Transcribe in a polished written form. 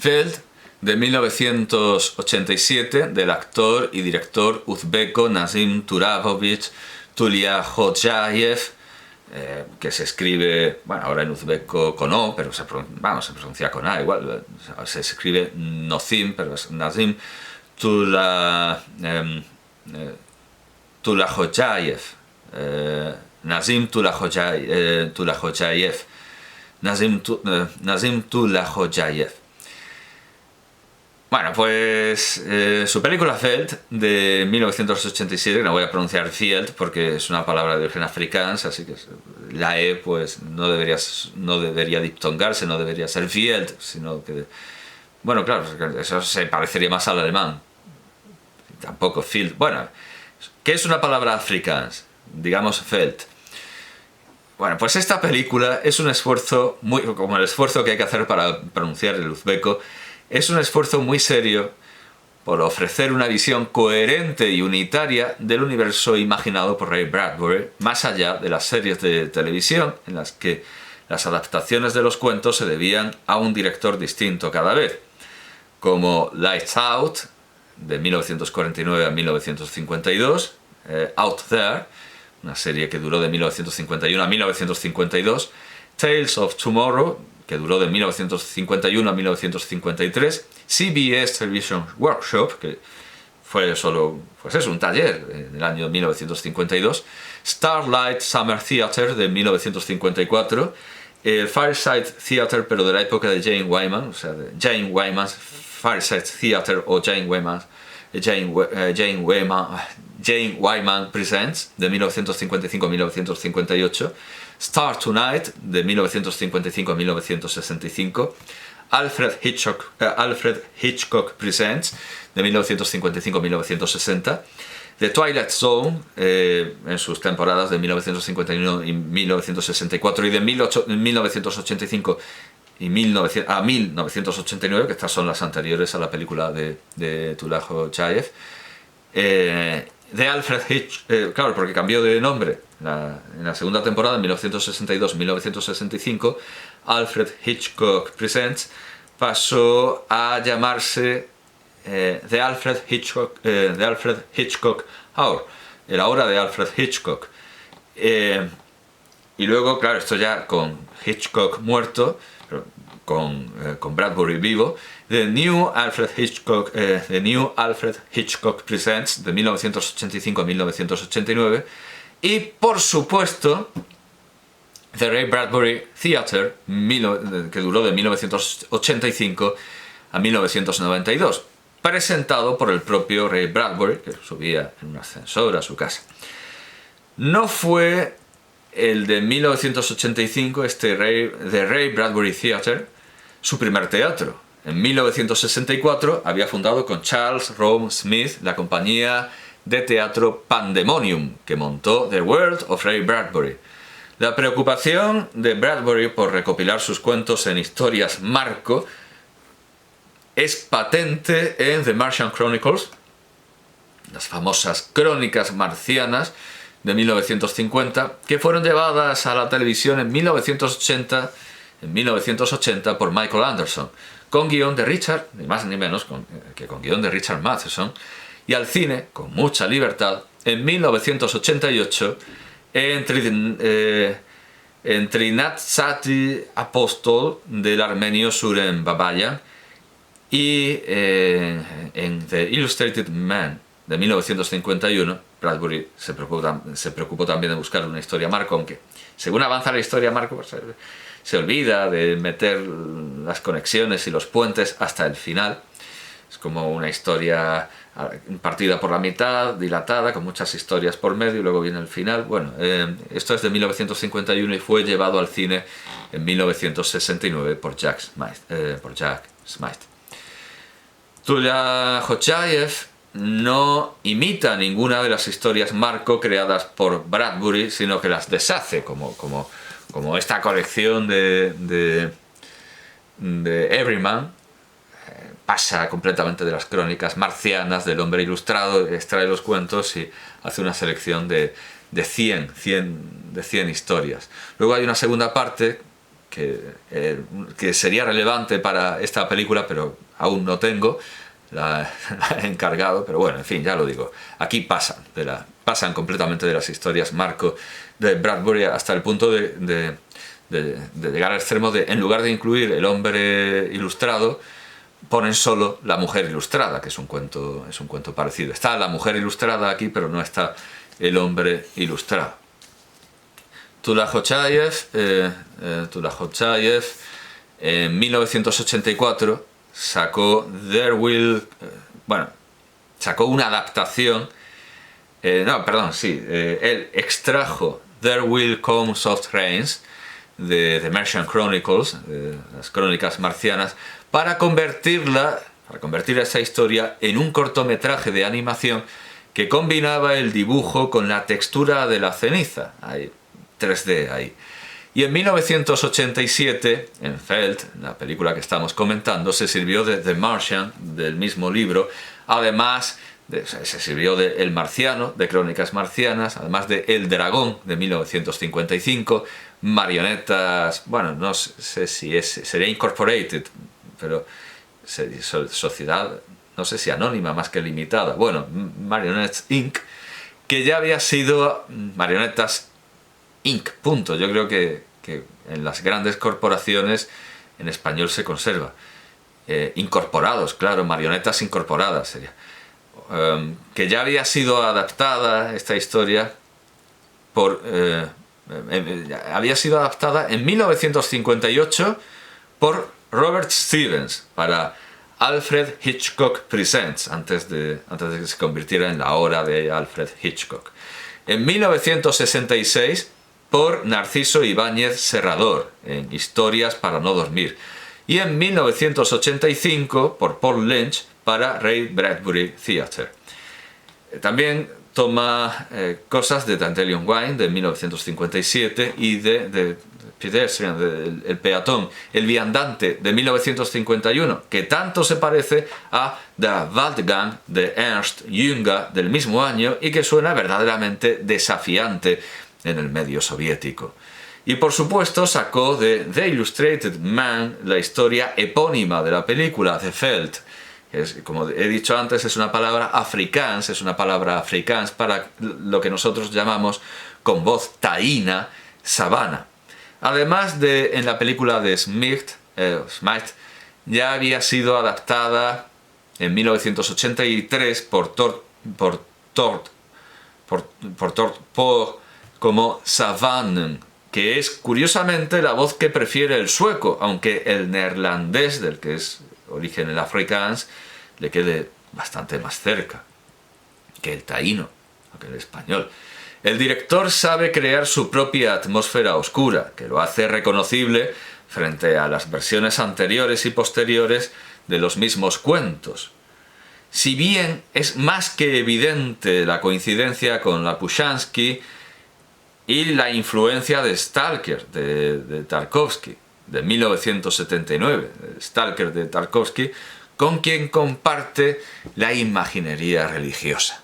Feld, de 1987, del actor y director uzbeko Nazim Turagovich Tuliakhojayev, que se escribe, bueno, ahora en uzbeko con O, pero se pronuncia con A igual, se escribe Nozim, pero es Nazim Tulakhojayev. Nazim Tulakhojayev. Nazim Tulakhojayev. Bueno, pues su película Feld de 1987, que no voy a pronunciar Field porque es una palabra de origen afrikaans, así que la E pues no debería diptongarse, no debería ser Field, sino que... Bueno, claro, eso se parecería más al alemán. Tampoco Field. Bueno, ¿qué es una palabra afrikaans? Digamos Feld. Bueno, pues esta película es un esfuerzo, como el esfuerzo que hay que hacer para pronunciar el uzbeko, es un esfuerzo muy serio por ofrecer una visión coherente y unitaria del universo imaginado por Ray Bradbury, más allá de las series de televisión en las que las adaptaciones de los cuentos se debían a un director distinto cada vez, como Lights Out, de 1949 a 1952, Out There, una serie que duró de 1951 a 1952, Tales of Tomorrow, que duró de 1951 a 1953, CBS Television Workshop, que fue solo pues un taller en el año 1952, Starlight Summer Theatre de 1954, el Fireside Theatre, pero de la época de Jane Wyman, o sea, de Jane Wyman's Fireside Theatre o Jane Wyman Presents de 1955 a 1958, Start Tonight de 1955 a 1965, Alfred Hitchcock Presents de 1955 a 1960, The Twilight Zone en sus temporadas de 1951 y 1964 y de 1985 a 1989, que estas son las anteriores a la película de Tulakhojayev. De Alfred Hitchcock, claro, porque cambió de nombre en la segunda temporada, en 1962-1965, Alfred Hitchcock Presents pasó a llamarse The Alfred Hitchcock Hour, la hora de Alfred Hitchcock. Y luego, claro, esto ya con Hitchcock muerto, con Bradbury vivo, The New Alfred Hitchcock Presents de 1985 a 1989, y por supuesto The Ray Bradbury Theatre, que duró de 1985 a 1992, presentado por el propio Ray Bradbury, que subía en un ascensor a su casa. No fue el de 1985, The Ray Bradbury Theatre, su primer teatro. En 1964 había fundado con Charles Rome Smith la compañía de teatro Pandemonium, que montó The World of Ray Bradbury. La preocupación de Bradbury por recopilar sus cuentos en historias marco es patente en The Martian Chronicles, las famosas crónicas marcianas de 1950, que fueron llevadas a la televisión en 1980 por Michael Anderson, con guión de Richard, ni más ni menos que con guión de Richard Matheson, y al cine, con mucha libertad, en 1988, en Trinatsati Apostol del armenio Surem Babayan, y en The Illustrated Man de 1951, Bradbury se preocupó también de buscar una historia marco, aunque según avanza la historia marco pues, se olvida de meter las conexiones y los puentes hasta el final. Es como una historia partida por la mitad, dilatada, con muchas historias por medio, y luego viene el final. Bueno, esto es de 1951 y fue llevado al cine en 1969 por Jack Smith. Tulakhojayev no imita ninguna de las historias marco creadas por Bradbury, sino que las deshace, como esta colección de Everyman. Pasa completamente de las crónicas marcianas del hombre ilustrado, extrae los cuentos y hace una selección de 100 historias. Luego hay una segunda parte que sería relevante para esta película, pero aún no tengo, la he encargado, pero bueno, en fin, ya lo digo. Aquí pasan completamente de las historias Marco de Bradbury hasta el punto de llegar al extremo de, en lugar de incluir el hombre ilustrado, ponen solo la mujer ilustrada, que es un cuento parecido. Está la mujer ilustrada aquí, pero no está el hombre ilustrado. Tula-Hochayev en 1984 sacó sacó una adaptación. Él extrajo There Will Come Soft Rains de The Martian Chronicles, las crónicas marcianas, para convertir esa historia en un cortometraje de animación que combinaba el dibujo con la textura de la ceniza. Hay 3D ahí. Y en 1987, en Felt, la película que estamos comentando, se sirvió de The Martian, del mismo libro, además se sirvió de El Marciano, de Crónicas Marcianas, además de El Dragón, de 1955, marionetas, bueno, no sé si sería Incorporated, pero sociedad, no sé si anónima más que limitada, bueno, Marionettes Inc., que ya había sido Marionetas Inc., punto. Yo creo que en las grandes corporaciones en español se conserva. Incorporados, claro, Marionetas Incorporadas sería. Que ya había sido adaptada esta historia había sido adaptada en 1958 por Robert Stevens para Alfred Hitchcock Presents, antes de que se convirtiera en la hora de Alfred Hitchcock. En 1966 por Narciso Ibáñez Serrador en Historias para no dormir. Y en 1985 por Paul Lynch para Ray Bradbury Theatre. También toma cosas de Dandelion Wine de 1957 y de Pedestrian, El Peatón, El Viandante de 1951, que tanto se parece a Der Waldgang de Ernst Junger del mismo año y que suena verdaderamente desafiante en el medio soviético. Y por supuesto sacó de The Illustrated Man la historia epónima de la película, The Felt. Como he dicho antes, es una palabra afrikaans, para lo que nosotros llamamos con voz taína, sabana. Además de en la película de Smith, ya había sido adaptada en 1983 por Tord Por como Savannen, que es curiosamente la voz que prefiere el sueco, aunque el neerlandés, del que es origen el afrikaans, le quede bastante más cerca que el taíno o que el español. El director sabe crear su propia atmósfera oscura, que lo hace reconocible frente a las versiones anteriores y posteriores de los mismos cuentos. Si bien es más que evidente la coincidencia con Lapushansky y la influencia de Stalker, de Tarkovsky, de 1979, Stalker de Tarkovsky, con quien comparte la imaginería religiosa.